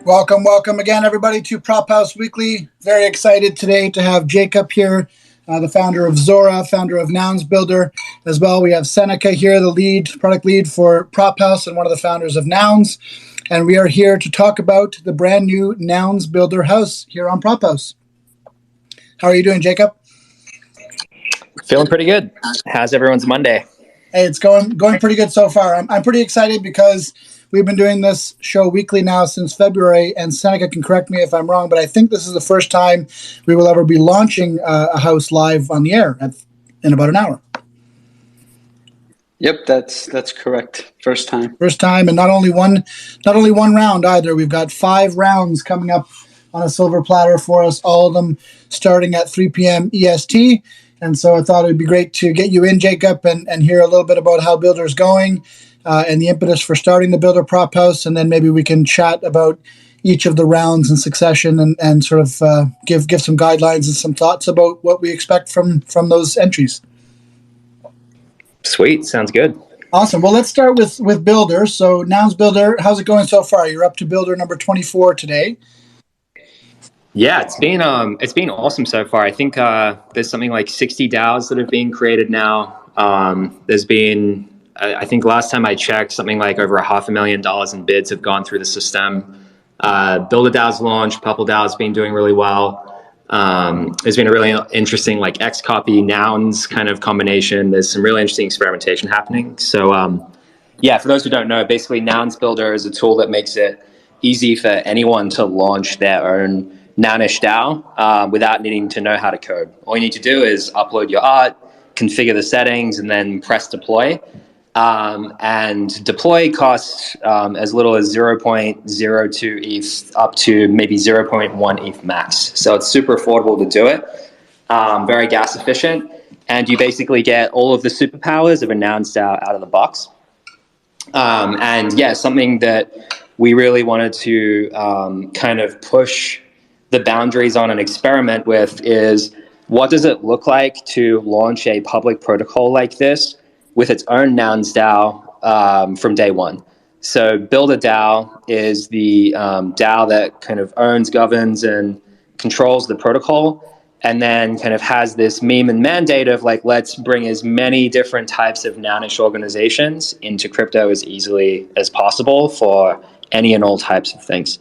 Welcome again, everybody, to Prop House Weekly. Very excited today to have Jacob here, the founder of Zora, founder of Nouns Builder. As well, we have Seneca here, the product lead for Prop House and one of the founders of Nouns. And we are here to talk about the brand new Nouns Builder House here on Prop House. How are you doing, Jacob? Feeling pretty good. How's everyone's Monday? Hey, it's going pretty good so far. I'm pretty excited because we've been doing this show weekly now since February, and Seneca can correct me if I'm wrong, but I think this is the first time we will ever be launching a house live on the air in about an hour. Yep, that's correct. First time, and not only one round either. We've got 5 rounds coming up on a silver platter for us, all of them starting at 3 p.m. EST. And so I thought it would be great to get you in, Jacob, and hear a little bit about how Builder's going. And the impetus for starting the Builder Prop House, and then maybe we can chat about each of the rounds in succession and sort of give some guidelines and some thoughts about what we expect from those entries. Sweet, sounds good. Awesome. Well, let's start with Builder. So Nouns Builder, how's it going so far? You're up to Builder number 24 today. Yeah, it's been awesome so far. I think there's something like 60 DAOs that have been created now. There's been, I think last time I checked, something like over $500,000 in bids have gone through the system. Builder DAO's launched, Purple DAO's been doing really well. There's been a really interesting like X-copy nouns kind of combination. There's some really interesting experimentation happening. So yeah, for those who don't know, basically Nouns Builder is a tool that makes it easy for anyone to launch their own Nounish DAO without needing to know how to code. All you need to do is upload your art, configure the settings, and then press deploy. And deploy costs as little as 0.02 ETH up to maybe 0.1 ETH max. So it's super affordable to do it, very gas efficient, and you basically get all of the superpowers of a Nouns DAO out of the box. And yeah, something that we really wanted to kind of push the boundaries on and experiment with is, what does it look like to launch a public protocol like this with its own Nouns DAO from day one? So Builder DAO is the DAO that kind of owns, governs, and controls the protocol, and then kind of has this meme and mandate of like, let's bring as many different types of Nounish organizations into crypto as easily as possible for any and all types of things.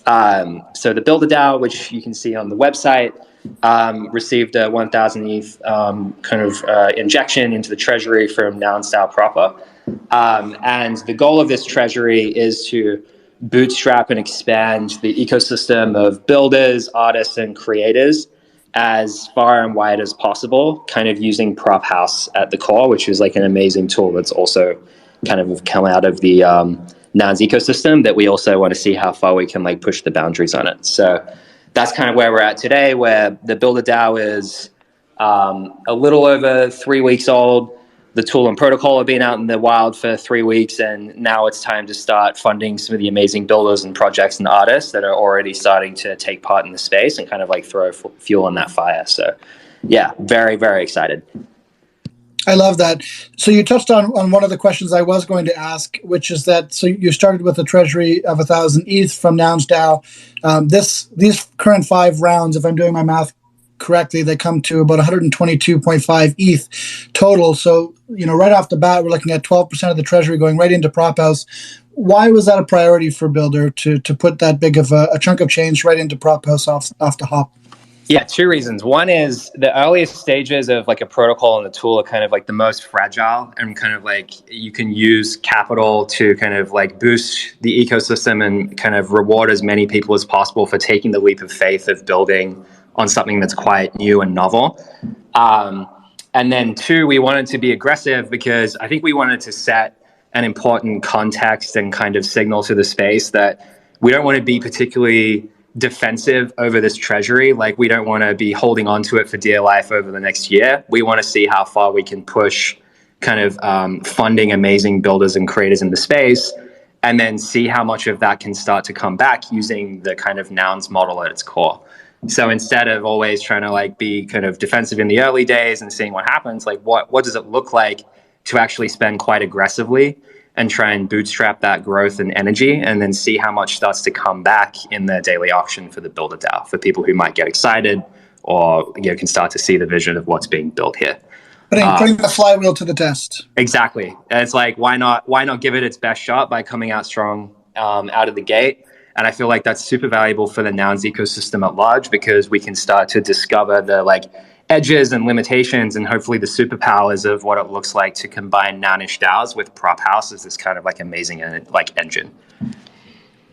So the Builder DAO, which you can see on the website, received a 1,000 ETH kind of injection into the treasury from Nouns DAO proper. And the goal of this treasury is to bootstrap and expand the ecosystem of builders, artists, and creators as far and wide as possible, kind of using Prop House at the core, which is like an amazing tool that's also kind of come out of the Nouns ecosystem that we also want to see how far we can like push the boundaries on it. So that's kind of where we're at today, where the Builder DAO is a little over 3 weeks old. The tool and protocol have been out in the wild for 3 weeks, and now it's time to start funding some of the amazing builders and projects and artists that are already starting to take part in the space and kind of like throw fuel on that fire. So yeah, very, very excited. I love that. So you touched on one of the questions I was going to ask, which is that, so you started with a treasury of 1,000 ETH from Nouns DAO. These current 5 rounds, if I'm doing my math correctly, they come to about 122.5 ETH total. So, right off the bat, we're looking at 12% of the treasury going right into Prop House. Why was that a priority for Builder to put that big of a chunk of change right into Prop House off the hop? Yeah, 2 reasons. One is the earliest stages of like a protocol and a tool are kind of like the most fragile, and kind of like you can use capital to kind of like boost the ecosystem and kind of reward as many people as possible for taking the leap of faith of building on something that's quite new and novel. And then 2, we wanted to be aggressive because I think we wanted to set an important context and kind of signal to the space that we don't want to be particularly defensive over this treasury. Like, we don't want to be holding on to it for dear life over the next year. We want to see how far we can push kind of funding amazing builders and creators in the space, and then see how much of that can start to come back using the kind of Nouns model at its core. So instead of always trying to like be kind of defensive in the early days and seeing what happens, like what does it look like to actually spend quite aggressively and try and bootstrap that growth and energy, and then see how much starts to come back in the daily auction for the Builder DAO, for people who might get excited or can start to see the vision of what's being built here. Putting the flywheel to the test. Exactly. And it's like, why not give it its best shot by coming out strong out of the gate? And I feel like that's super valuable for the Nouns ecosystem at large, because we can start to discover the edges and limitations and hopefully the superpowers of what it looks like to combine nounish DAOs with Prop House as this kind of amazing engine.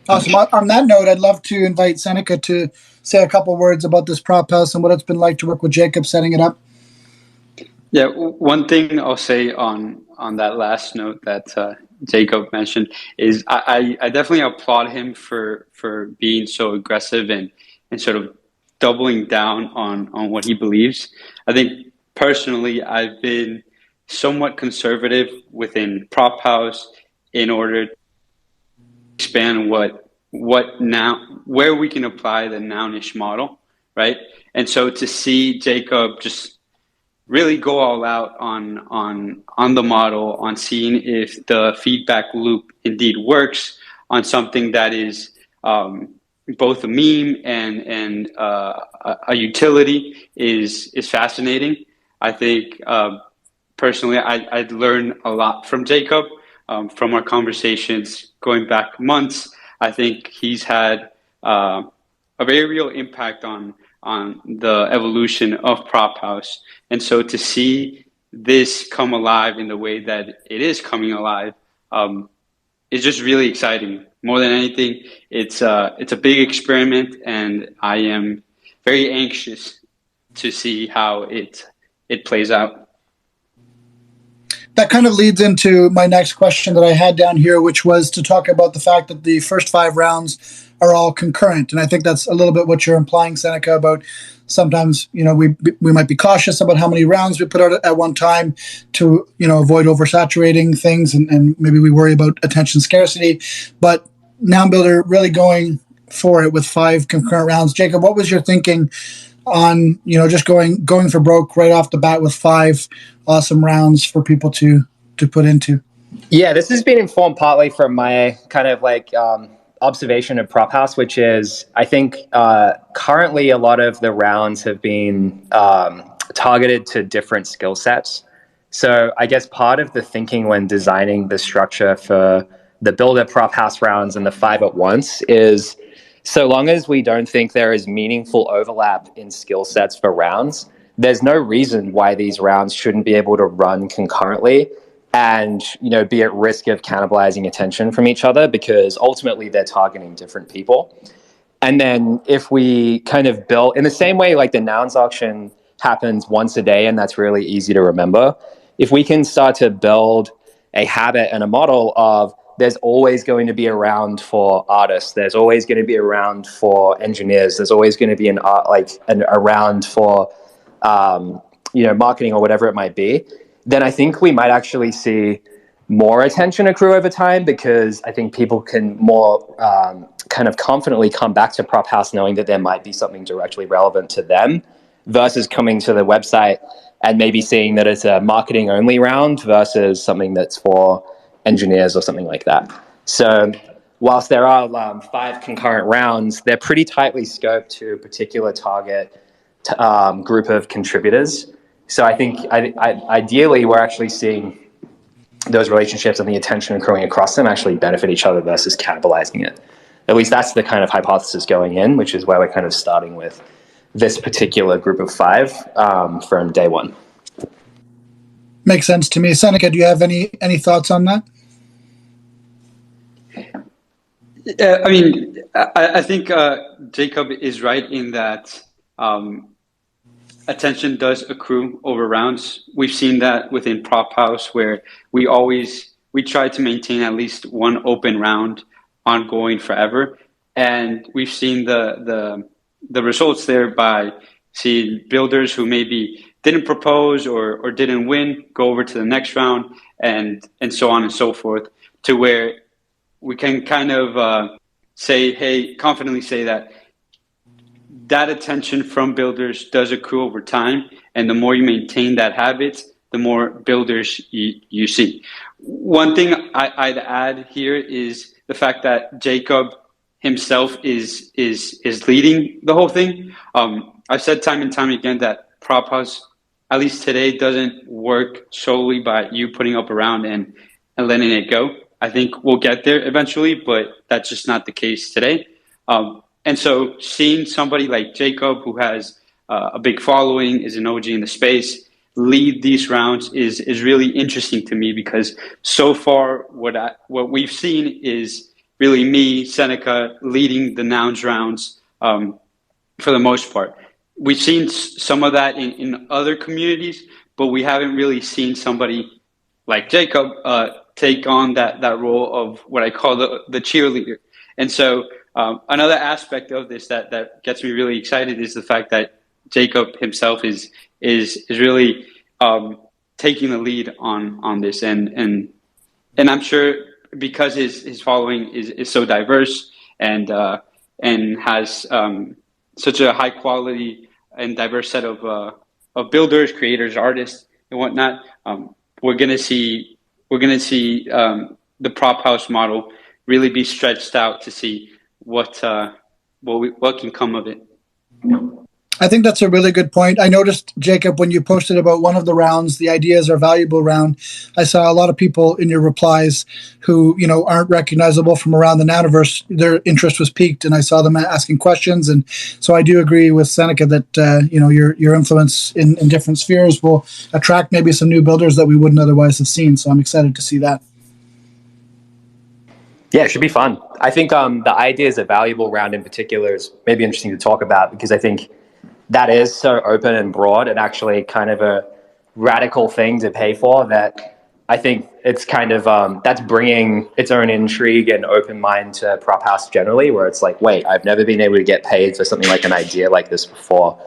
Awesome. On that note, I'd love to invite Seneca to say a couple words about this Prop House and what it's been like to work with Jacob setting it up. Yeah, one thing I'll say on that last note that Jacob mentioned is I definitely applaud him for being so aggressive and sort of doubling down on what he believes. I think personally I've been somewhat conservative within Prop House in order to expand where we can apply the nounish model, right? And so to see Jacob just really go all out on the model, on seeing if the feedback loop indeed works on something that is both a meme and a utility is fascinating. I think personally, I'd learned a lot from Jacob from our conversations going back months. I think he's had a very real impact on the evolution of Prop House. And so to see this come alive in the way that it is coming alive is just really exciting. More than anything, it's a big experiment, and I am very anxious to see how it plays out. That kind of leads into my next question that I had down here, which was to talk about the fact that the first 5 rounds are all concurrent. And I think that's a little bit what you're implying, Seneca, about sometimes, we might be cautious about how many rounds we put out at one time to, avoid oversaturating things. And maybe we worry about attention scarcity. But Noun Builder really going for it with 5 concurrent rounds. Jacob, what was your thinking on, just going for broke right off the bat with 5 awesome rounds for people to put into? Yeah, this has been informed partly from my kind of observation of Prop House, which is I think currently a lot of the rounds have been targeted to different skill sets. So I guess part of the thinking when designing the structure for the Builder Prop House rounds and the 5 at once is, so long as we don't think there is meaningful overlap in skill sets for rounds, there's no reason why these rounds shouldn't be able to run concurrently and be at risk of cannibalizing attention from each other, because ultimately they're targeting different people. And then if we kind of build in the same way the Nouns auction happens once a day and that's really easy to remember, if we can start to build a habit and a model of there's always going to be a round for artists, there's always going to be a round for engineers, there's always going to be a round for marketing or whatever it might be, then I think we might actually see more attention accrue over time, because I think people can more kind of confidently come back to Prop House knowing that there might be something directly relevant to them, versus coming to the website and maybe seeing that it's a marketing only round versus something that's for engineers or something like that. So whilst there are 5 concurrent rounds, they're pretty tightly scoped to a particular target group of contributors. So I think ideally we're actually seeing those relationships and the attention accruing across them actually benefit each other versus cannibalizing it. At least that's the kind of hypothesis going in, which is why we're kind of starting with this particular group of 5 from day one. Makes sense to me. Seneca, do you have any thoughts on that? I think Jacob is right in that attention does accrue over rounds. We've seen that within Prop House, where we try to maintain at least one open round ongoing forever, and we've seen the results there by seeing builders who maybe didn't propose or didn't win go over to the next round, and so on and so forth, to where we can kind of confidently say that attention from builders does accrue over time, and the more you maintain that habit, the more builders you see. One thing I'd add here is the fact that Jacob himself is leading the whole thing. I've said time and time again that Prop House, at least today, doesn't work solely by you putting up a round and letting it go. I think we'll get there eventually, but that's just not the case today. And so seeing somebody like Jacob, who has a big following, is an OG in the space, lead these rounds is really interesting to me, because so far what we've seen is really me, Seneca, leading the Nouns rounds for the most part. We've seen some of that in other communities, but we haven't really seen somebody like Jacob take on that role of what I call the cheerleader. And so another aspect of this that gets me really excited is the fact that Jacob himself is really taking the lead on this, and I'm sure because his following is so diverse and has such a high quality and diverse set of builders, creators, artists, and whatnot. We're gonna see the Prop House model really be stretched out to see what can come of it. I think that's a really good point. I noticed, Jacob, when you posted about one of the rounds, the ideas are valuable round, I saw a lot of people in your replies who, aren't recognizable from around the Nouniverse. Their interest was piqued, and I saw them asking questions. And so I do agree with Seneca that, your influence in different spheres will attract maybe some new builders that we wouldn't otherwise have seen. So I'm excited to see that. Yeah, it should be fun. I think the ideas are valuable round in particular is maybe interesting to talk about, because I think that is so open and broad and actually kind of a radical thing to pay for, that I think it's kind of, that's bringing its own intrigue and open mind to Prop House generally, where it's like, wait, I've never been able to get paid for something like an idea like this before.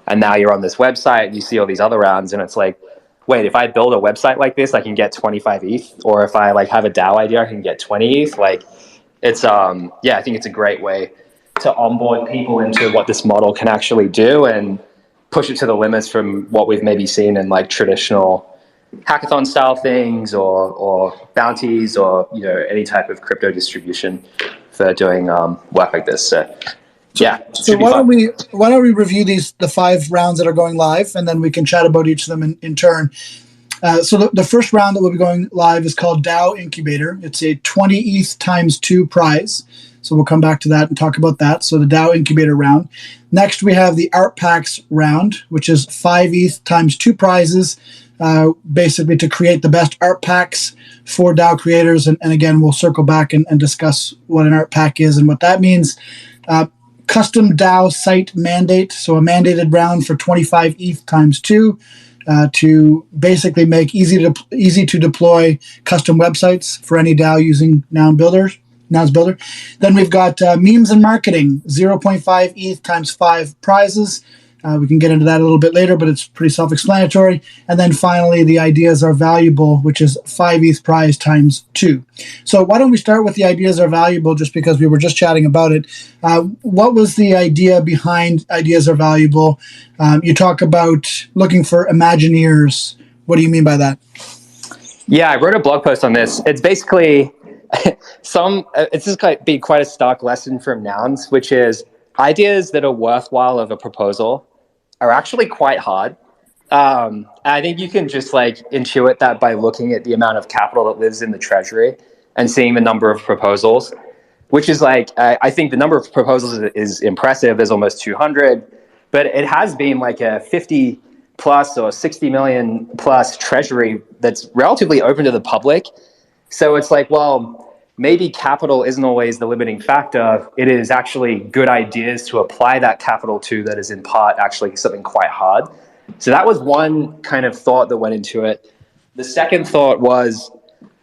And now you're on this website and you see all these other rounds, and it's like, wait, if I build a website like this, I can get 25 ETH, or if I have a DAO idea, I can get 20 ETH. It's, I think it's a great way to onboard people into what this model can actually do and push it to the limits from what we've maybe seen in traditional hackathon style things or bounties or any type of crypto distribution for doing work like this. So why don't we review the 5 rounds that are going live, and then we can chat about each of them in turn. So the first round that will be going live is called DAO Incubator. It's a 20 ETH times 2 prize. So we'll come back to that and talk about that. So the DAO Incubator round. Next, we have the Art Packs round, which is 5 ETH times 2 prizes, basically to create the best art packs for DAO creators. And again, we'll circle back and discuss what an art pack is and what that means. Custom DAO site mandate, so a mandated round for 25 ETH times 2 to basically make easy to deploy custom websites for any DAO using Nouns Builder. Then we've got memes and marketing, 0.5 ETH times 5 prizes. We can get into that a little bit later, but it's pretty self-explanatory. And then finally, the ideas are valuable, which is 5 ETH prize times 2. So why don't we start with the ideas are valuable, just because we were just chatting about it. What was the idea behind ideas are valuable? You talk about looking for Imagineers. What do you mean by that? Yeah, I wrote a blog post on this. It's basically it's just be quite a stark lesson from Nouns, which is ideas that are worthwhile of a proposal are actually quite hard. I think you can just intuit that by looking at the amount of capital that lives in the treasury and seeing the number of proposals, which is I think the number of proposals is impressive. There's almost 200, but it has been a 50 plus or 60 million plus treasury that's relatively open to the public. So it's maybe capital isn't always the limiting factor. It is actually good ideas to apply that capital to that is in part actually something quite hard. So that was one kind of thought that went into it. The second thought was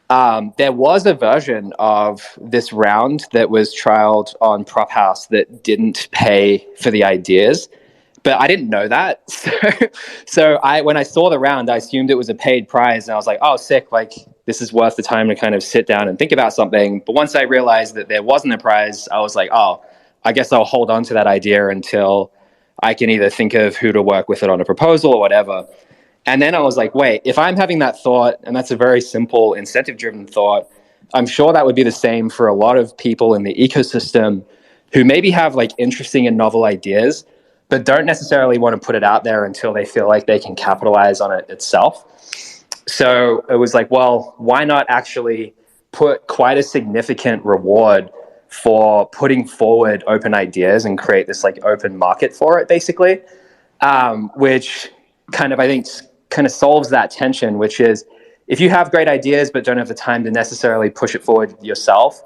there was a version of this round that was trialed on Prop House that didn't pay for the ideas. But I didn't know that. So when I saw the round, I assumed it was a paid prize. And I was like, oh, sick. This is worth the time to kind of sit down and think about something. But once I realized that there wasn't a prize, I was like, oh, I guess I'll hold on to that idea until I can either think of who to work with it on a proposal or whatever. And then I was like, wait, if I'm having that thought, and that's a very simple incentive-driven thought, I'm sure that would be the same for a lot of people in the ecosystem who maybe have like interesting and novel ideas, but don't necessarily want to put it out there until they feel like they can capitalize on it itself. So it was like, well, why not actually put quite a significant reward for putting forward open ideas and create this like open market for it, basically, which kind of, I think, kind of solves that tension, which is if you have great ideas but don't have the time to necessarily push it forward yourself,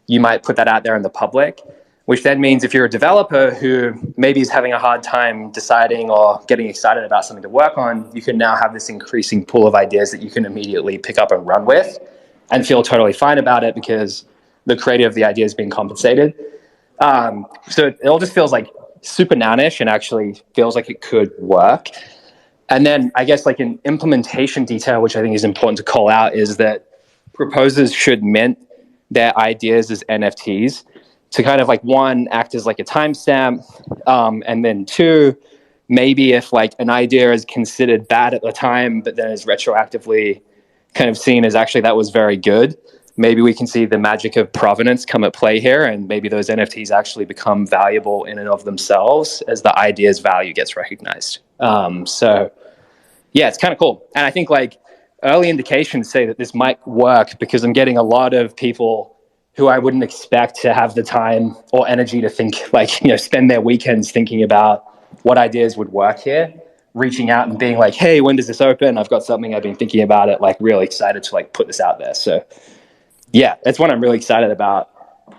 you might put that out there in the public, which then means if you're a developer who maybe is having a hard time deciding or getting excited about something to work on, you can now have this increasing pool of ideas that you can immediately pick up and run with and feel totally fine about it because the creator of the idea is being compensated. So it all just feels like super nounish and actually feels like it could work. And then I guess like an implementation detail, which I think is important to call out, is that proposers should mint their ideas as NFTs to kind of like, one, act as like a timestamp, and then two, maybe if like an idea is considered bad at the time, but then is retroactively kind of seen as actually that was very good, maybe we can see the magic of provenance come at play here, and maybe those NFTs actually become valuable in and of themselves as the idea's value gets recognized. So yeah, it's kind of cool. And I think like early indications say that this might work because I'm getting a lot of people who I wouldn't expect to have the time or energy to think, like, you know, spend their weekends thinking about what ideas would work here, reaching out and being like, hey, when does this open? I've got something, I've been thinking about it, like really excited to like put this out there. So yeah, that's one I'm really excited about.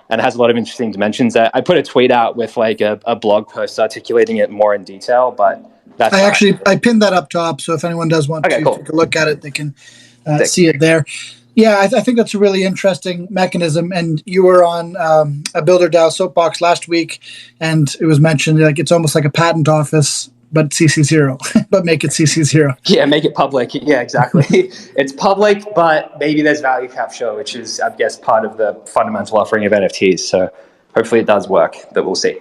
And it has a lot of interesting dimensions. I put a tweet out with like a blog post articulating it more in detail, but that's I pinned that up top. So if anyone does want to cool. take a look at it, they can see it there. Yeah, I think that's a really interesting mechanism. And you were on a Builder DAO soapbox last week, and it was mentioned like it's almost like a patent office, but CC0, but make it CC0. Yeah, make it public. Yeah, exactly. It's public, but maybe there's value capture, which is, I guess, part of the fundamental offering of NFTs. So hopefully it does work, but we'll see.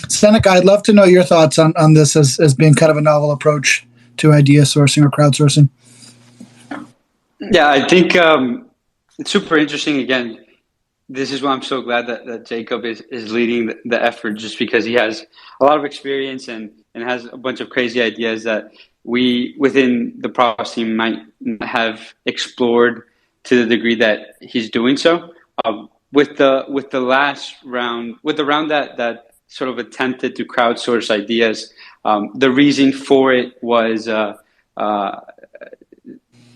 Seneca, I'd love to know your thoughts on this as being kind of a novel approach to idea sourcing or crowdsourcing. Yeah, I think it's super interesting. Again, this is why I'm so glad that Jacob is leading the effort, just because he has a lot of experience and has a bunch of crazy ideas that we within the Props team might have explored to the degree that he's doing so. With the last round, with the round that sort of attempted to crowdsource ideas, the reason for it was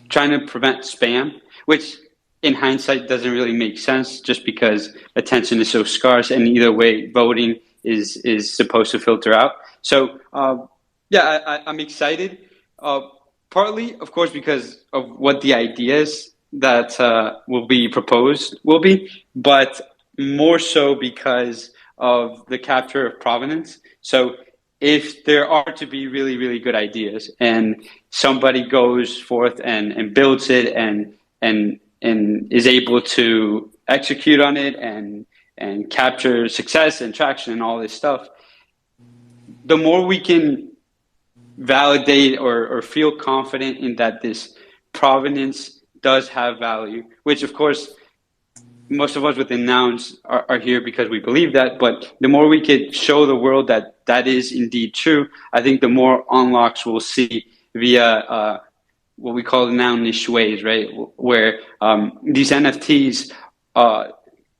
trying to prevent spam, which in hindsight doesn't really make sense just because attention is so scarce, and either way voting is supposed to filter out. So I'm excited, partly of course because of what the ideas that will be proposed will be, but more so because of the capture of provenance. So if there are to be really, really good ideas and somebody goes forth and builds it and is able to execute on it and capture success and traction and all this stuff, the more we can validate or feel confident in that this provenance does have value, which of course most of us within Nouns are here because we believe that, but the more we could show the world that that is indeed true, I think the more unlocks we'll see via what we call nounish ways, right? Where these NFTs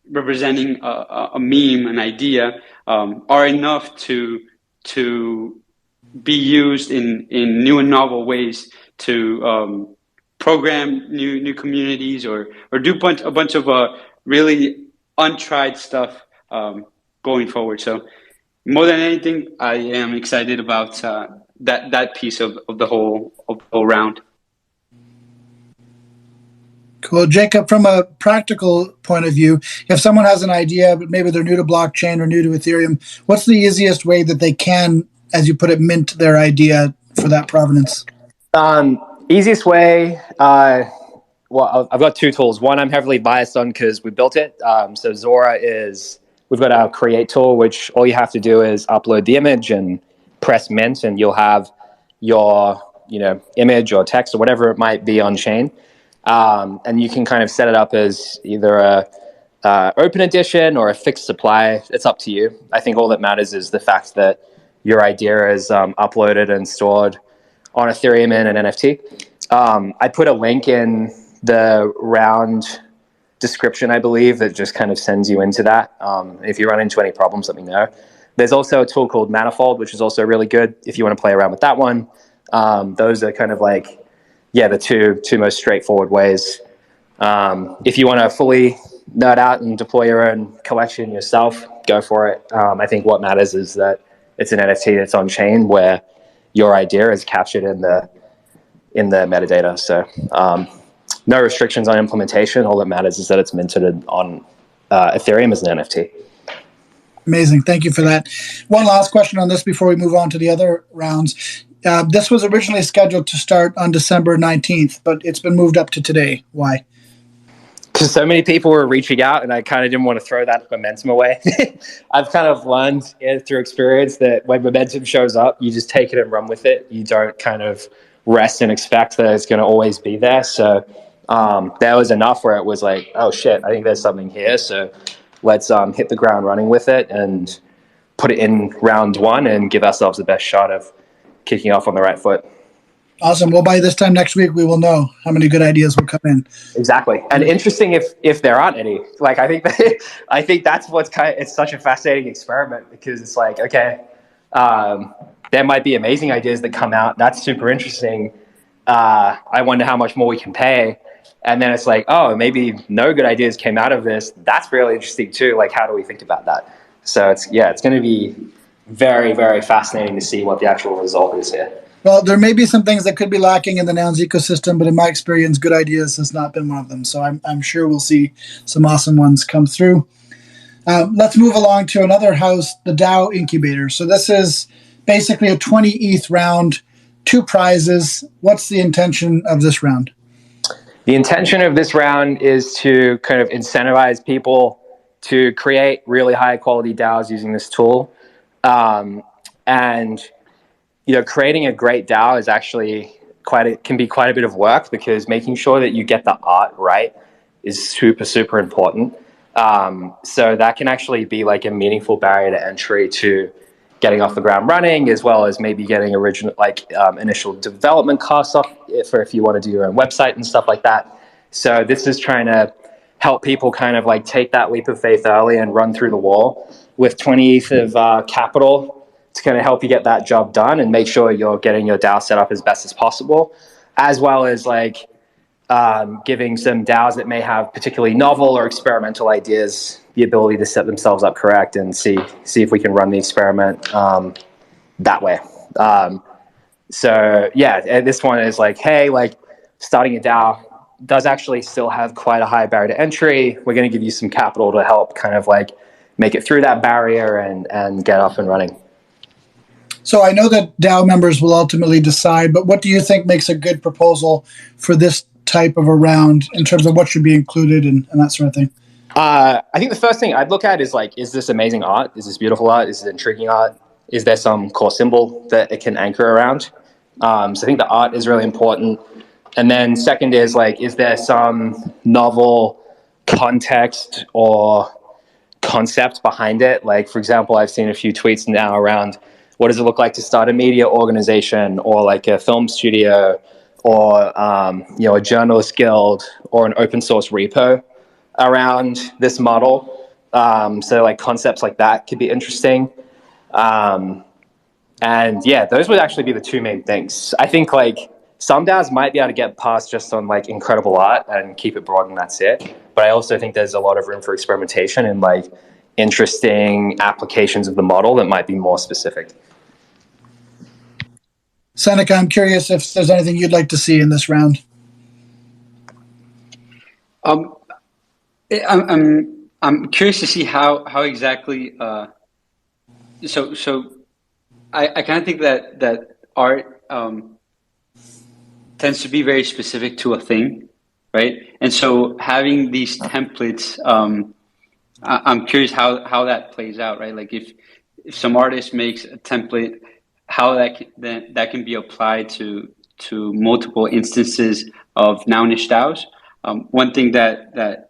representing a meme, an idea, are enough to be used in new and novel ways to program new communities or do a bunch of really untried stuff going forward. So more than anything, I am excited about that piece of the whole round. Cool. Jacob, from a practical point of view, if someone has an idea, but maybe they're new to blockchain or new to Ethereum, what's the easiest way that they can, as you put it, mint their idea for that provenance? Easiest way, well, I've got two tools. One I'm heavily biased on because we built it. So Zora we've got our create tool, which all you have to do is upload the image and press mint, and you'll have your image or text or whatever it might be on chain. And you can kind of set it up as either a open edition or a fixed supply. It's up to you. I think all that matters is the fact that your idea is uploaded and stored on Ethereum in an NFT. I put a link in the round description, I believe, that just kind of sends you into that. If you run into any problems, let me know. There's also a tool called Manifold, which is also really good if you want to play around with that one. Those are kind of like, the two most straightforward ways. If you want to fully nerd out and deploy your own collection yourself, go for it. I think what matters is that it's an NFT that's on chain where your idea is captured in the metadata. So no restrictions on implementation. All that matters is that it's minted on Ethereum as an NFT. Amazing. Thank you for that. One last question on this before we move on to the other rounds. This was originally scheduled to start on December 19th, but it's been moved up to today. Why? Because so many people were reaching out, and I kind of didn't want to throw that momentum away. I've kind of learned through experience that when momentum shows up, you just take it and run with it. You don't kind of rest and expect that it's going to always be there. So there was enough where it was like, oh shit, I think there's something here. So let's hit the ground running with it and put it in round one and give ourselves the best shot of kicking off on the right foot. Awesome. Well, by this time next week, we will know how many good ideas will come in. Exactly. And interesting if there aren't any. Like, I think that's what's it's such a fascinating experiment, because it's like, okay, there might be amazing ideas that come out. That's super interesting. I wonder how much more we can pay. And then it's like, oh, maybe no good ideas came out of this. That's really interesting too. Like, how do we think about that? So it's going to be very, very fascinating to see what the actual result is here. Well, there may be some things that could be lacking in the Nouns ecosystem, but in my experience, good ideas has not been one of them. So I'm sure we'll see some awesome ones come through. Let's move along to another house, the DAO Incubator. So this is basically a 20 ETH round, 2 prizes. What's the intention of this round? The intention of this round is to kind of incentivize people to create really high quality DAOs using this tool. And creating a great DAO is actually can be quite a bit of work, because making sure that you get the art right is super, super important. So that can actually be like a meaningful barrier to entry to getting off the ground running, as well as maybe getting initial development costs off for if you want to do your own website and stuff like that. So this is trying to help people kind of like take that leap of faith early and run through the wall with 20 ETH of capital. It's going to help you get that job done and make sure you're getting your DAO set up as best as possible, as well as like giving some DAOs that may have particularly novel or experimental ideas the ability to set themselves up correct and see if we can run the experiment that way. This one is like, hey, like starting a DAO does actually still have quite a high barrier to entry. We're going to give you some capital to help kind of like make it through that barrier and get up and running. So I know that DAO members will ultimately decide, but what do you think makes a good proposal for this type of a round in terms of what should be included and that sort of thing? I think the first thing I'd look at is like, is this amazing art? Is this beautiful art? Is it intriguing art? Is there some core symbol that it can anchor around? So I think the art is really important. And then second is like, is there some novel context or concept behind it? Like, for example, I've seen a few tweets now around, what does it look like to start a media organization, or like a film studio, or a journalist guild, or an open source repo around this model? So like concepts like that could be interesting. Those would actually be the two main things. I think like some DAOs might be able to get past just on like incredible art and keep it broad and that's it. But I also think there's a lot of room for experimentation and like interesting applications of the model that might be more specific. Seneca, I'm curious if there's anything you'd like to see in this round. I'm curious to see how exactly. So I kind of think that art tends to be very specific to a thing, right? And so having these templates, I'm curious how that plays out, right? Like if some artist makes a template, how that can be applied to multiple instances of Nounish DAOs. One thing that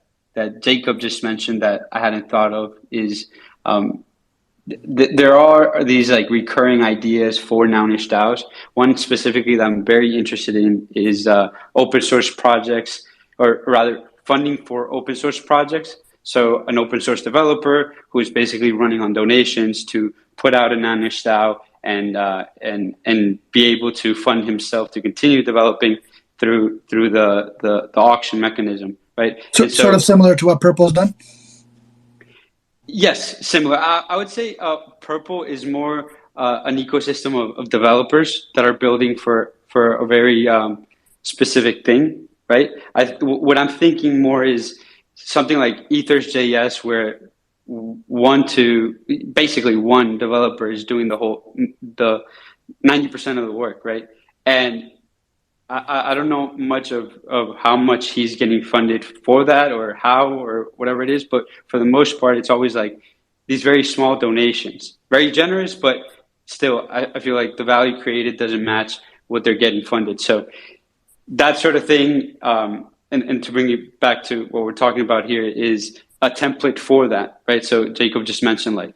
Jacob just mentioned that I hadn't thought of is there are these like recurring ideas for Nounish DAOs. One specifically that I'm very interested in is open source projects, or rather funding for open source projects. So an open source developer who is basically running on donations to put out a Nounish DAO and be able to fund himself to continue developing through the auction mechanism, right? So, sort of similar to what Purple's done? Yes, similar. I would say Purple is more an ecosystem of developers that are building for a very specific thing, right? What I'm thinking more is something like Ethers.js, where one developer is doing the 90% of the work, right? And I don't know much of how much he's getting funded for that, or how, or whatever it is, but for the most part, it's always like these very small donations, very generous, but still, I feel like the value created doesn't match what they're getting funded. So that sort of thing, and to bring it back to what we're talking about here, is a template for that, right? So Jacob just mentioned, like,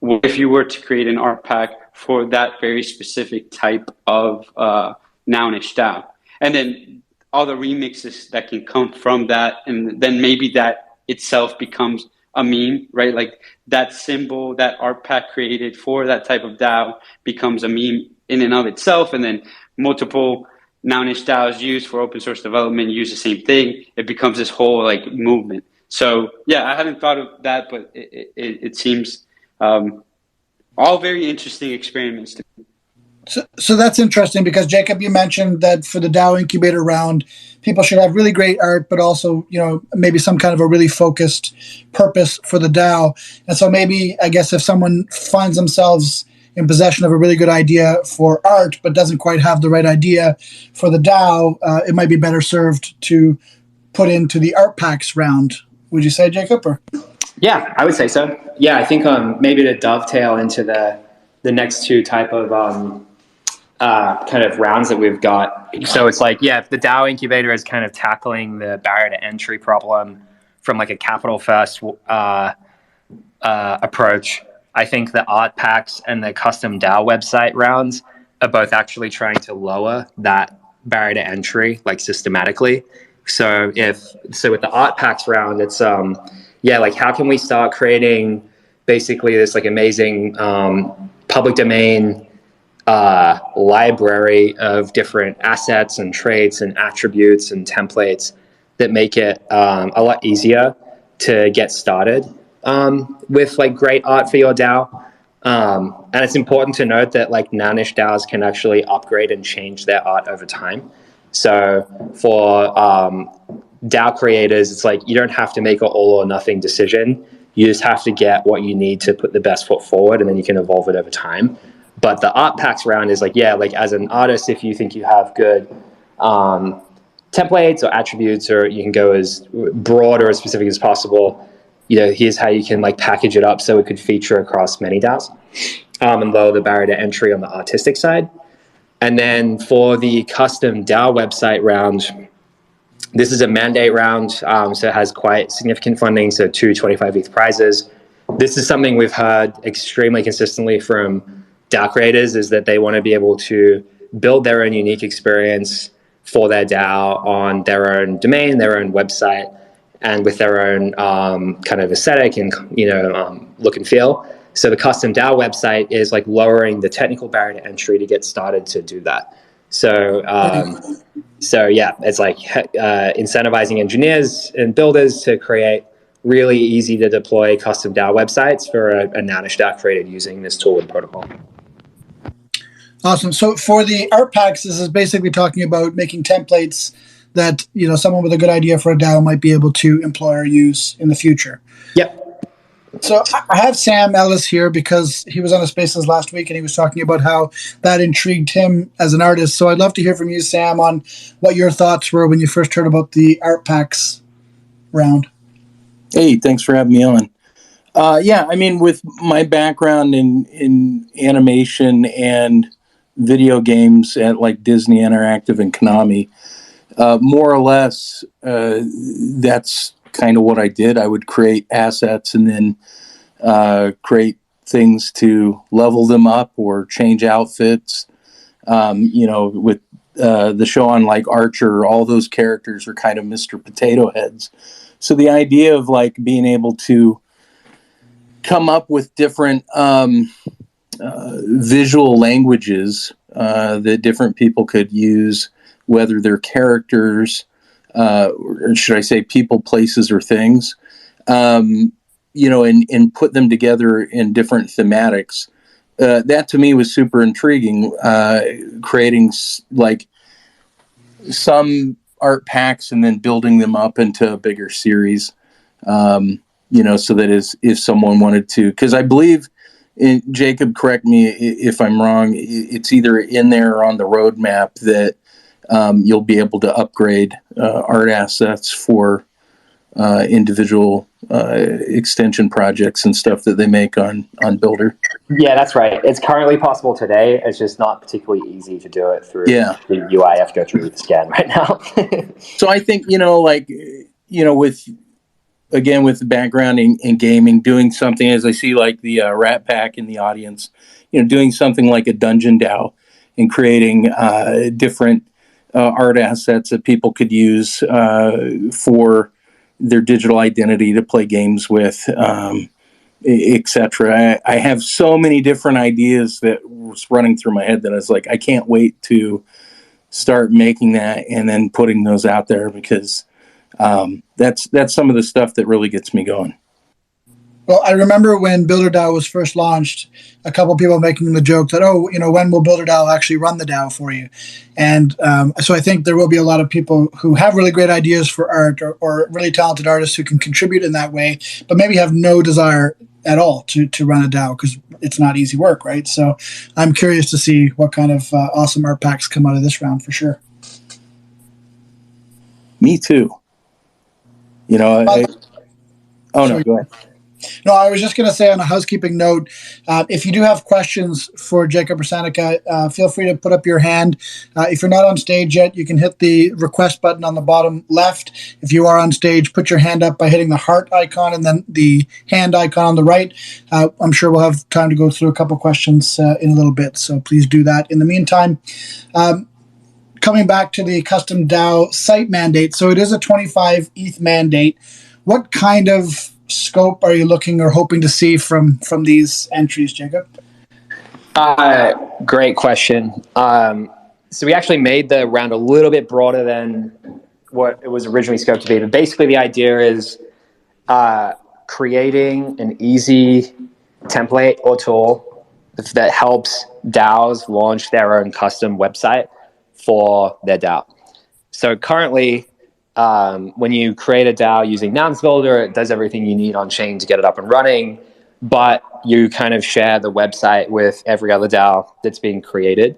what if you were to create an art pack for that very specific type of Nounish DAO? And then all the remixes that can come from that, and then maybe that itself becomes a meme, right? Like that symbol, that art pack created for that type of DAO becomes a meme in and of itself, and then multiple Nounish DAOs used for open source development use the same thing. It becomes this whole like movement. So yeah, I hadn't thought of that, but it seems all very interesting experiments to me. So that's interesting, because Jacob, you mentioned that for the DAO incubator round, people should have really great art, but also, maybe some kind of a really focused purpose for the DAO. And so maybe, I guess, if someone finds themselves in possession of a really good idea for art, but doesn't quite have the right idea for the DAO, it might be better served to put into the art packs round. Would you say, Jacob? Or? Yeah, I would say so. Yeah, I think maybe to dovetail into the next two type of kind of rounds that we've got. So it's like, yeah, if the DAO incubator is kind of tackling the barrier to entry problem from like a capital first approach, I think the art packs and the custom DAO website rounds are both actually trying to lower that barrier to entry, like systematically. So with the art packs round, it's like, how can we start creating basically this like amazing public domain library of different assets and traits and attributes and templates that make it a lot easier to get started with like great art for your DAO. And it's important to note that like Nounish DAOs can actually upgrade and change their art over time. So for DAO creators, it's like you don't have to make an all or nothing decision. You just have to get what you need to put the best foot forward, and then you can evolve it over time. But the art packs round is like, yeah, like as an artist, if you think you have good templates or attributes, or you can go as broad or as specific as possible, here's how you can like package it up so it could feature across many DAOs and lower the barrier to entry on the artistic side. And then for the custom DAO website round, this is a mandate round, so it has quite significant funding, so 2 25 ETH prizes. This is something we've heard extremely consistently from DAO creators, is that they want to be able to build their own unique experience for their DAO on their own domain, their own website, and with their own kind of aesthetic and look and feel. So the custom DAO website is like lowering the technical barrier to entry to get started to do that. So yeah, it's like incentivizing engineers and builders to create really easy to deploy custom DAO websites for a Nounish DAO created using this tool and protocol. Awesome. So for the art packs, this is basically talking about making templates that someone with a good idea for a DAO might be able to employ or use in the future. Yep. So I have Sam Ellis here because he was on a Spaces last week and he was talking about how that intrigued him as an artist. So I'd love to hear from you, Sam, on what your thoughts were when you first heard about the art packs round. Hey, thanks for having me on. Yeah, I mean, with my background in animation and video games at like Disney Interactive and Konami, more or less, that's kind of what I did. I would create assets and then create things to level them up or change outfits. With the show on like Archer, all those characters are kind of Mr. Potato Heads. So the idea of like being able to come up with different visual languages that different people could use, whether they're characters, or should I say people, places, or things, and put them together in different thematics. That to me was super intriguing, creating like some art packs and then building them up into a bigger series, so that if someone wanted to, because I believe, Jacob, correct me if I'm wrong, it's either in there or on the roadmap that you'll be able to upgrade art assets for individual extension projects and stuff that they make on Builder. Yeah, that's right. It's currently possible today. It's just not particularly easy to do it through the UI. You have to go through the scan right now. So I think, with the background in gaming, doing something, as I see like the Rat Pack in the audience, doing something like a Dungeon DAO and creating different art assets that people could use for their digital identity to play games with, etc. I have so many different ideas that was running through my head that I was like, I can't wait to start making that and then putting those out there, because that's some of the stuff that really gets me going. Well, I remember when Builder DAO was first launched, a couple of people making the joke that, when will Builder DAO actually run the DAO for you? And so I think there will be a lot of people who have really great ideas for art, or really talented artists who can contribute in that way, but maybe have no desire at all to run a DAO, because it's not easy work, right? So I'm curious to see what kind of awesome art packs come out of this round for sure. Me too. Go ahead. No, I was just going to say on a housekeeping note, if you do have questions for Jacob or Seneca, feel free to put up your hand. If you're not on stage yet, you can hit the request button on the bottom left. If you are on stage, put your hand up by hitting the heart icon and then the hand icon on the right. I'm sure we'll have time to go through a couple questions in a little bit, so please do that. In the meantime, coming back to the custom DAO site mandate, so it is a 25 ETH mandate. What kind of scope are you looking or hoping to see from these entries, Jacob? Great question. So we actually made the round a little bit broader than what it was originally scoped to be. But basically the idea is creating an easy template or tool that helps DAOs launch their own custom website for their DAO. So currently, when you create a DAO using Nouns Builder, it does everything you need on chain to get it up and running, but you kind of share the website with every other DAO that's being created.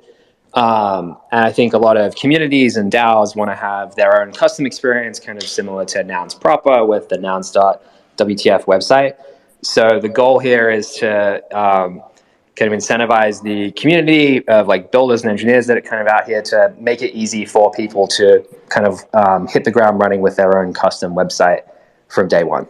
And I think a lot of communities and DAOs want to have their own custom experience, kind of similar to Nouns proper with the nouns.wtf website. So the goal here is to kind of incentivize the community of like builders and engineers that are kind of out here to make it easy for people to kind of hit the ground running with their own custom website from day one.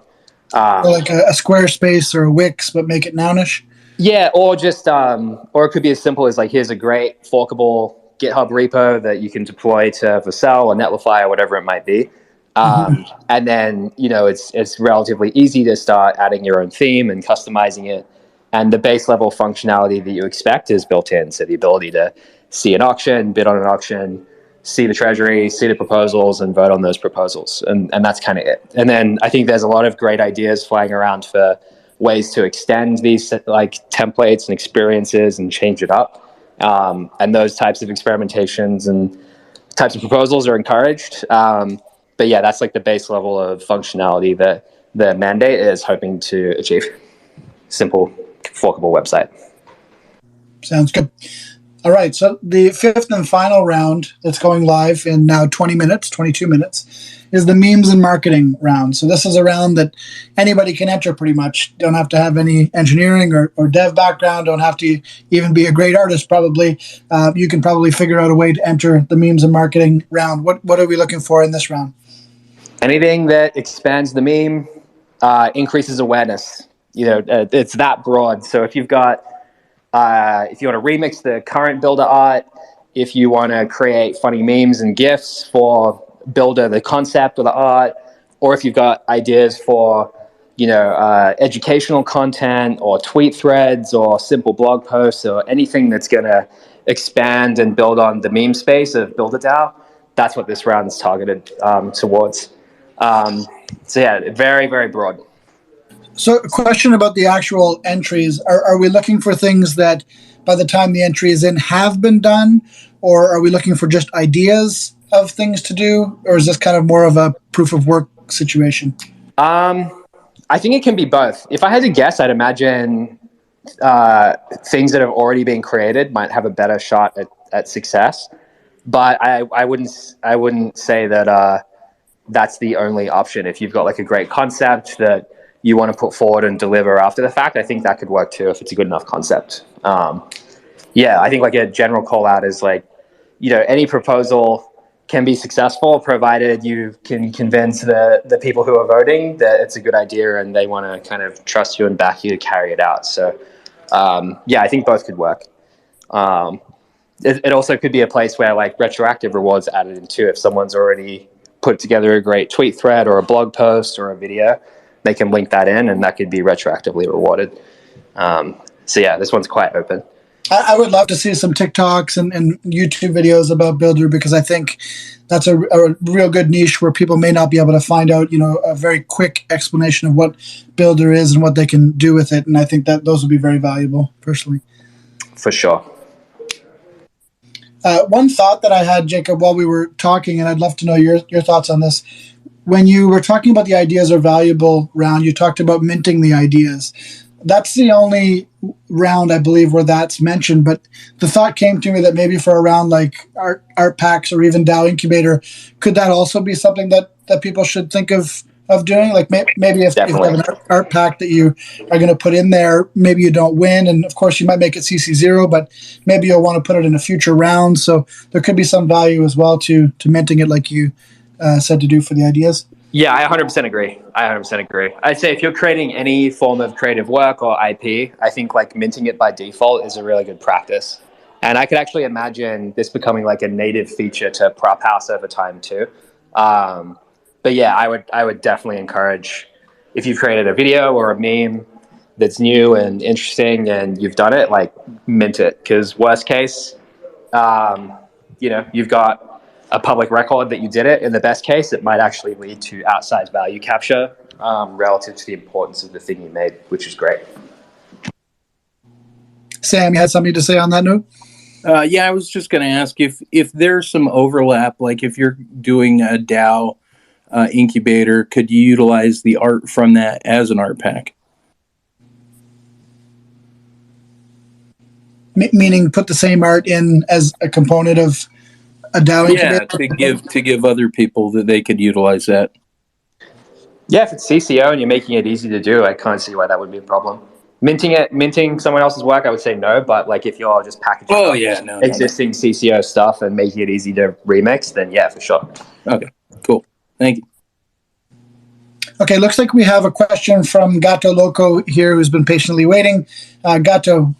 Like a Squarespace or a Wix, but make it Nounish? Yeah, or just, or it could be as simple as like, here's a great forkable GitHub repo that you can deploy to Vercel or Netlify or whatever it might be. And then, it's relatively easy to start adding your own theme and customizing it. And the base level functionality that you expect is built in. So the ability to see an auction, bid on an auction, see the treasury, see the proposals, and vote on those proposals. And that's kind of it. And then I think there's a lot of great ideas flying around for ways to extend these like templates and experiences and change it up. And those types of experimentations and types of proposals are encouraged. But yeah, that's like the base level of functionality that the mandate is hoping to achieve. Simple, forkable website. Sounds good. All right, so the fifth and final round that's going live in now 20 minutes, 22 minutes, is the memes and marketing round. So this is a round that anybody can enter pretty much. Don't have to have any engineering or dev background, don't have to even be a great artist probably. You can probably figure out a way to enter the memes and marketing round. What are we looking for in this round? Anything that expands the meme, increases awareness. It's that broad. So if you've got if you want to remix the current Builder art, if you want to create funny memes and GIFs for Builder, the concept or the art, or if you've got ideas for, educational content or tweet threads or simple blog posts or anything that's going to expand and build on the meme space of Builder DAO, that's what this round is targeted towards. So yeah, very, very broad. So a question about the actual entries. Are we looking for things that by the time the entry is in have been done? Or are we looking for just ideas of things to do? Or is this kind of more of a proof of work situation? I think it can be both. If I had to guess, I'd imagine things that have already been created might have a better shot at success. But I wouldn't say that that's the only option. If you've got like a great concept that you want to put forward and deliver after the fact, I think that could work too if it's a good enough concept. I think like a general call out is like, any proposal can be successful provided you can convince the people who are voting that it's a good idea and they want to kind of trust you and back you to carry it out. So I think both could work. It also could be a place where like retroactive rewards added in too. If someone's already put together a great tweet thread or a blog post or a video, they can link that in and that could be retroactively rewarded. This one's quite open. I would love to see some TikToks and YouTube videos about Builder, because I think that's a real good niche where people may not be able to find out, a very quick explanation of what Builder is and what they can do with it. And I think that those would be very valuable, personally. For sure. One thought that I had, Jacob, while we were talking, and I'd love to know your thoughts on this. When you were talking about the ideas are valuable round, you talked about minting the ideas. That's the only round, I believe, where that's mentioned. But the thought came to me that maybe for a round like art packs or even DAO Incubator, could that also be something that people should think of doing? Like maybe if you have an art pack that you are going to put in there, maybe you don't win. And of course, you might make it CC0, but maybe you'll want to put it in a future round. So there could be some value as well to minting it like you said to do for the ideas. Yeah, I 100% agree. I'd say if you're creating any form of creative work or IP, I think like minting it by default is a really good practice. And I could actually imagine this becoming like a native feature to Prop House over time too. But yeah, I would definitely encourage, if you've created a video or a meme that's new and interesting and you've done it, like mint it. Because worst case, you've got a public record that you did it. In the best case, it might actually lead to outsized value capture relative to the importance of the thing you made, which is great. Sam, you had something to say on that note? I was just going to ask if there's some overlap, like if you're doing a DAO incubator, could you utilize the art from that as an art pack? Meaning put the same art in as a component of a DAO incubator? Yeah, to give other people that they could utilize that. Yeah, if it's CCO and you're making it easy to do, I can't see why that would be a problem. Minting someone else's work, I would say no. But like if you're just packaging existing CCO stuff and making it easy to remix, then yeah, for sure. Okay, cool. Thank you. Okay, looks like we have a question from Gato Loco here, who's been patiently waiting. Gato,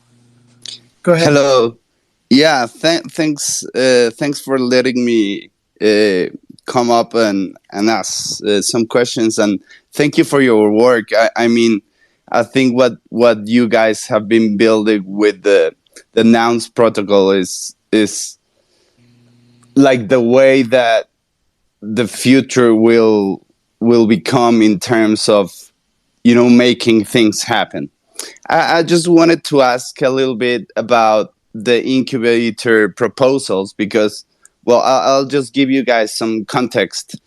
go ahead. Hello. Yeah, thanks for letting me come up and ask some questions, and thank you for your work. I mean, I think what you guys have been building with the Nouns protocol is like the way that the future will become in terms of making things happen. I just wanted to ask a little bit about the incubator proposals, because, well, I'll just give you guys some context.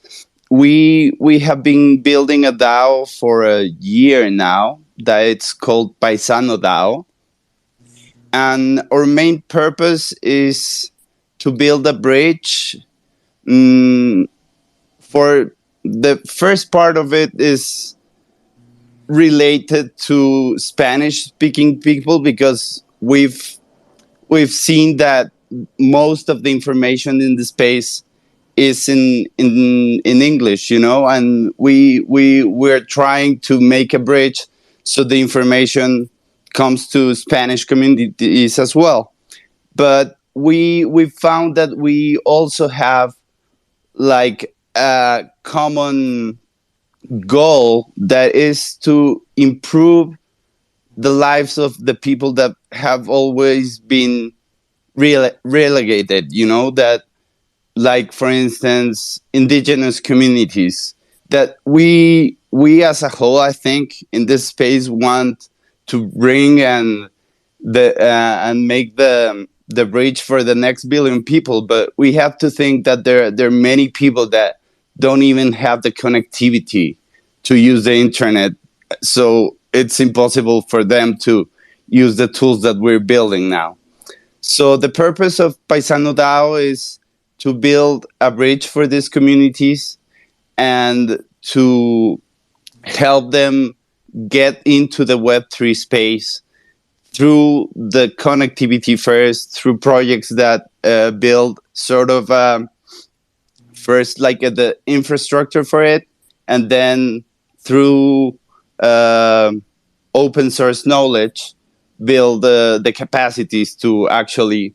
We have been building a DAO for a year now that it's called Paisano DAO. and our main purpose is to build a bridge. For the first part of it is related to Spanish speaking people, because we've seen that most of the information in the space is in English, and we're trying to make a bridge so the information comes to Spanish communities as well. But we found that we also have like a common goal, that is to improve the lives of the people that have always been relegated, that, like, for instance, indigenous communities, that we as a whole, I think, in this space want to bring and make the bridge for the next billion people. But we have to think that there are many people that don't even have the connectivity to use the internet, so it's impossible for them to use the tools that we're building now. So the purpose of Paisano DAO is to build a bridge for these communities and to help them get into the Web3 space through the connectivity first, through projects that build sort of first like the infrastructure for it, and then through open source knowledge build the capacities to actually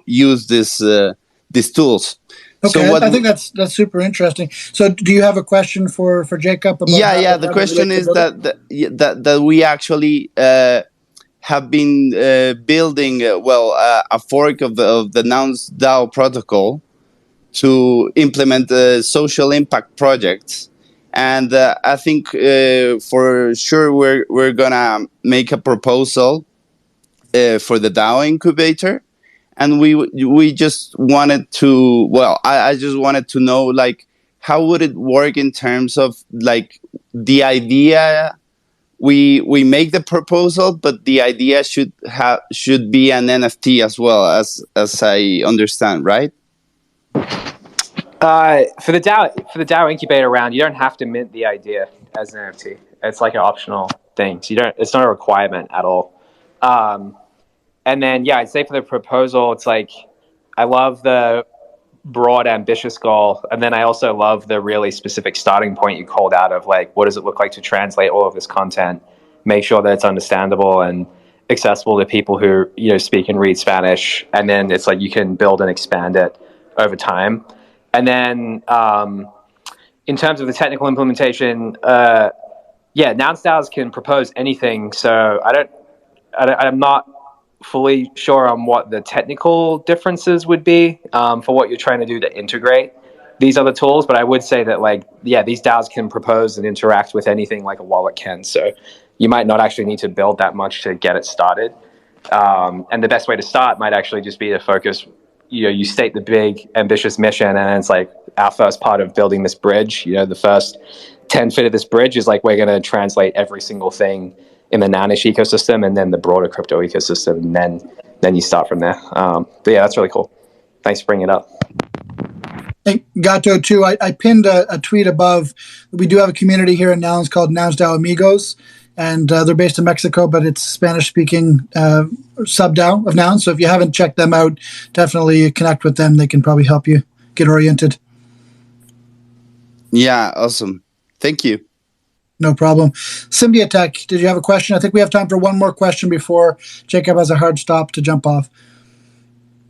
use these tools. Okay, So I think that's super interesting. So, do you have a question for Jacob? About yeah. The question is that we actually have been building a fork of the Nouns DAO protocol to implement social impact projects, and I think for sure we're gonna make a proposal for the DAO incubator. And we just wanted to, I just wanted to know, like, how would it work in terms of, like, the idea? We make the proposal, but the idea should be an NFT as well, as I understand, right? For the DAO incubator round, you don't have to mint the idea as an NFT. It's like an optional thing. So it's not a requirement at all. And then, I'd say for the proposal, it's like, I love the broad, ambitious goal. And then I also love the really specific starting point you called out of, like, what does it look like to translate all of this content, make sure that it's understandable and accessible to people who, speak and read Spanish. And then it's like you can build and expand it over time. And then in terms of the technical implementation, Nouns DAOs can propose anything. So I'm not fully sure on what the technical differences would be for what you're trying to do to integrate these other tools. But I would say that, these DAOs can propose and interact with anything like a wallet can. So you might not actually need to build that much to get it started. And the best way to start might actually just be to focus, you state the big, ambitious mission, and it's like, our first part of building this bridge, the first 10 feet of this bridge is like, we're going to translate every single thing in the Nounish ecosystem and then the broader crypto ecosystem, and then you start from there. But that's really cool. Thanks for bringing it up. Hey, Gato, too. I pinned a tweet above. We do have a community here in Nouns called Nouns DAO Amigos, and they're based in Mexico, but it's Spanish-speaking sub-DAO of Nouns. So if you haven't checked them out, definitely connect with them. They can probably help you get oriented. Yeah, awesome. Thank you. No problem. Symbiotech, did you have a question? I think we have time for one more question before Jacob has a hard stop to jump off.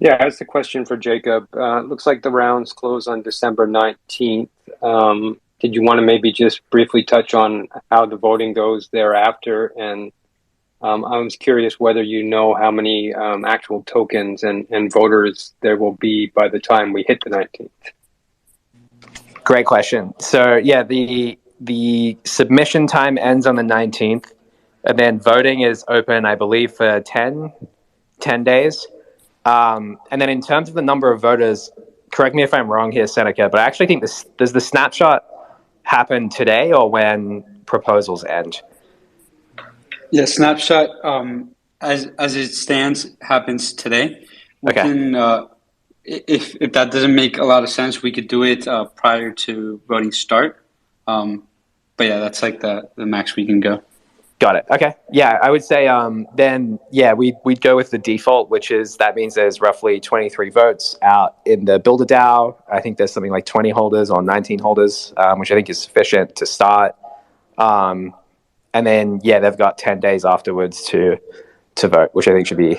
Yeah, that's the question for Jacob. Looks like the rounds close on December 19th. Did you want to maybe just briefly touch on how the voting goes thereafter? And I was curious whether you know how many actual tokens and voters there will be by the time we hit the 19th. Great question. So, the submission time ends on the 19th, and then voting is open, I believe, for 10 days. And then in terms of the number of voters, correct me if I'm wrong here, Seneca, but I actually think does the snapshot happen today or when proposals end? Yeah, snapshot as it stands, happens today. We Okay. can, if that doesn't make a lot of sense, we could do it prior to voting start. But yeah, that's like the max we can go. Got it. Okay. Yeah, I would say then, yeah, we'd go with the default, which is that means there's roughly 23 votes out in the Builder DAO. I think there's something like 20 holders or 19 holders, which I think is sufficient to start. And then, yeah, they've got 10 days afterwards to vote, which I think should be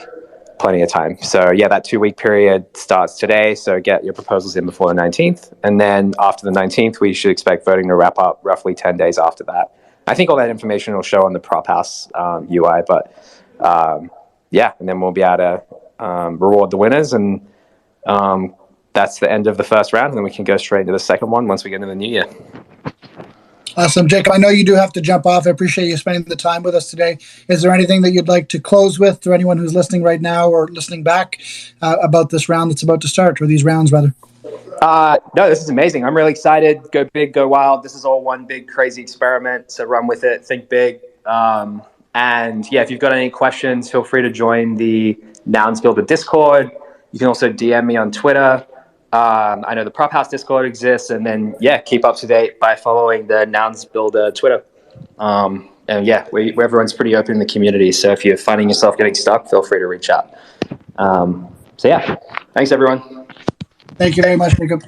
plenty of time. So, yeah, that 2-week period starts today. So get your proposals in before the 19th. And then after the 19th, we should expect voting to wrap up roughly 10 days after that. I think all that information will show on the Prop House UI, but yeah, and then we'll be able to reward the winners, and that's the end of the first round, and then we can go straight into the second one once we get into the new year. Awesome. Jacob, I know you do have to jump off. I appreciate you spending the time with us today. Is there anything that you'd like to close with to anyone who's listening right now or listening back about this round that's about to start, or these rounds rather? No, this is amazing. I'm really excited. Go big, go wild. This is all one big crazy experiment. So run with it, think big. And yeah, if you've got any questions, feel free to join the Nouns Builder Discord. You can also DM me on Twitter. I know the Prop House Discord exists. And then, yeah, keep up to date by following the Nouns Builder Twitter. And yeah, everyone's pretty open in the community. So if you're finding yourself getting stuck, feel free to reach out. So yeah, thanks everyone. Thank you very much, Jacob.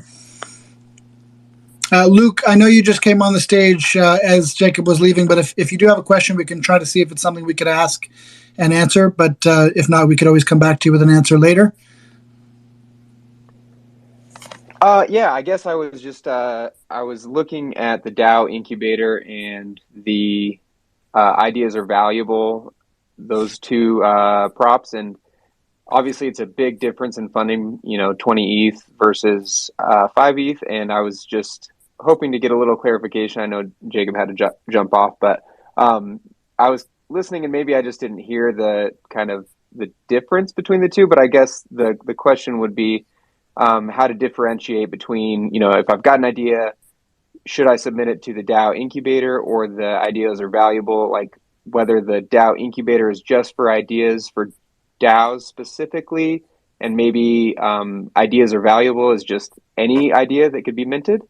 Luke, I know you just came on the stage as Jacob was leaving, but if you do have a question, we can try to see if it's something we could ask and answer. But if not, we could always come back to you with an answer later. Yeah, I guess I was just I was looking at the DAO incubator and the ideas are valuable, those two props, and obviously it's a big difference in funding, 20 ETH versus 5 ETH, and I was just hoping to get a little clarification. I know Jacob had to jump off, but I was listening and maybe I just didn't hear the kind of the difference between the two, but I guess the question would be how to differentiate between, if I've got an idea, should I submit it to the DAO incubator, or the ideas are valuable, like whether the DAO incubator is just for ideas for DAOs specifically, and maybe ideas are valuable is just any idea that could be minted.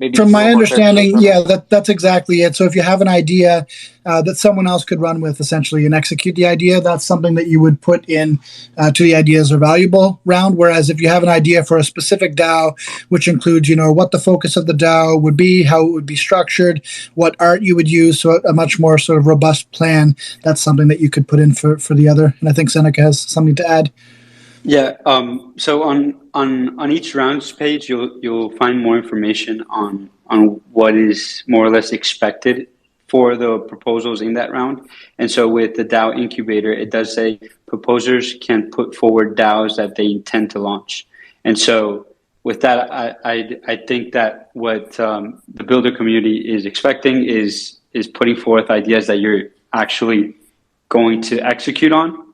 Maybe from my understanding, yeah, that's exactly it. So if you have an idea that someone else could run with, essentially, and execute the idea, that's something that you would put in to the ideas are valuable round. Whereas if you have an idea for a specific DAO, which includes, what the focus of the DAO would be, how it would be structured, what art you would use, so a much more sort of robust plan, that's something that you could put in for the other. And I think Seneca has something to add. Yeah. So on each rounds page, you'll find more information on what is more or less expected for the proposals in that round. And so with the DAO incubator, it does say proposers can put forward DAOs that they intend to launch. And so with that, I think that what the builder community is expecting is putting forth ideas that you're actually going to execute on,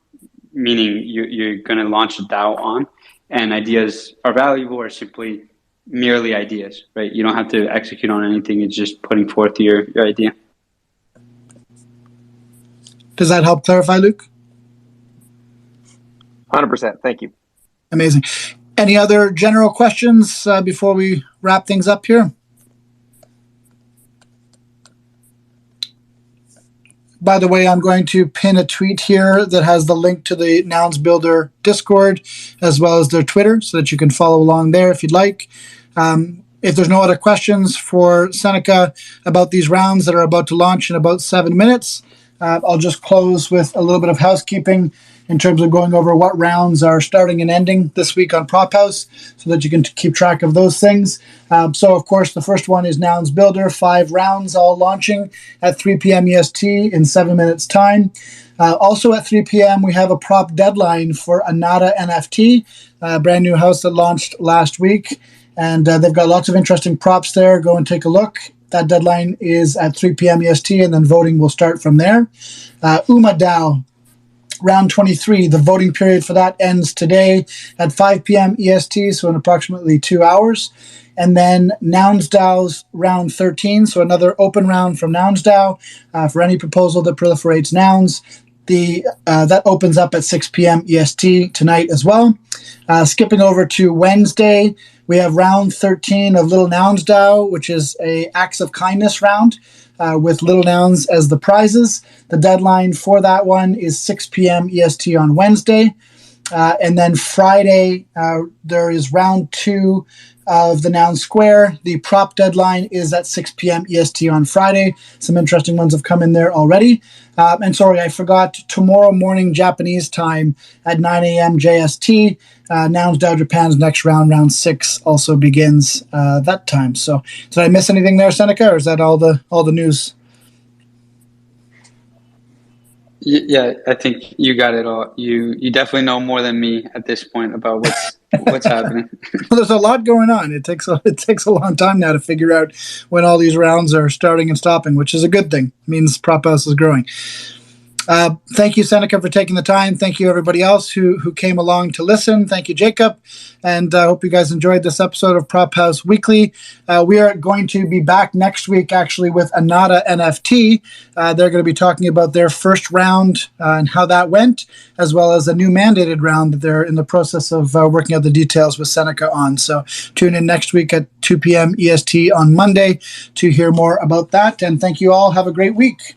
meaning you're going to launch a DAO on, and ideas are valuable or simply merely ideas, right? You don't have to execute on anything. It's just putting forth your idea. Does that help clarify, Luke? 100%. Thank you. Amazing. Any other general questions before we wrap things up here? By the way, I'm going to pin a tweet here that has the link to the Nouns Builder Discord as well as their Twitter so that you can follow along there if you'd like. If there's no other questions for Seneca about these rounds that are about to launch in about 7 minutes, I'll just close with a little bit of housekeeping in terms of going over what rounds are starting and ending this week on Prop House so that you can keep track of those things. So, of course, the first one is Nouns Builder, 5 rounds all launching at 3 p.m. EST in 7 minutes time. Also at 3 p.m., we have a prop deadline for Anata NFT, a brand new house that launched last week. And they've got lots of interesting props there. Go and take a look. That deadline is at 3 p.m. EST, and then voting will start from there. Uma DAO, round 23. The voting period for that ends today at 5 p.m. EST, so in approximately 2 hours. And then Nouns DAO's round 13, so another open round from Nouns DAO for any proposal that proliferates nouns. that opens up at 6 p.m. EST tonight as well. Skipping over to Wednesday, we have round 13 of Little Nouns DAO, which is a acts of kindness round with little nouns as the prizes. The deadline for that one is 6 p.m. EST on Wednesday. And then Friday, there is round 2 of the Noun Square. The prop deadline is at 6 p.m. EST on Friday. Some interesting ones have come in there already. And sorry, I forgot, tomorrow morning Japanese time at 9 a.m. JST, Nouns DAO Japan's next round, round 6, also begins that time. So did I miss anything there, Seneca, or is that all the news? Yeah, I think you got it all. You definitely know more than me at this point about what's happening. Well, there's a lot going on. It takes a long time now to figure out when all these rounds are starting and stopping, which is a good thing. It means Prop House is growing. Thank you, Seneca, for taking the time. Thank you, everybody else who came along to listen. Thank you, Jacob. And I hope you guys enjoyed this episode of Prop House Weekly. We are going to be back next week, actually, with Anata NFT. They're going to be talking about their first round and how that went, as well as a new mandated round that they're in the process of working out the details with Seneca on. So tune in next week at 2 p.m. EST on Monday to hear more about that. And thank you all. Have a great week.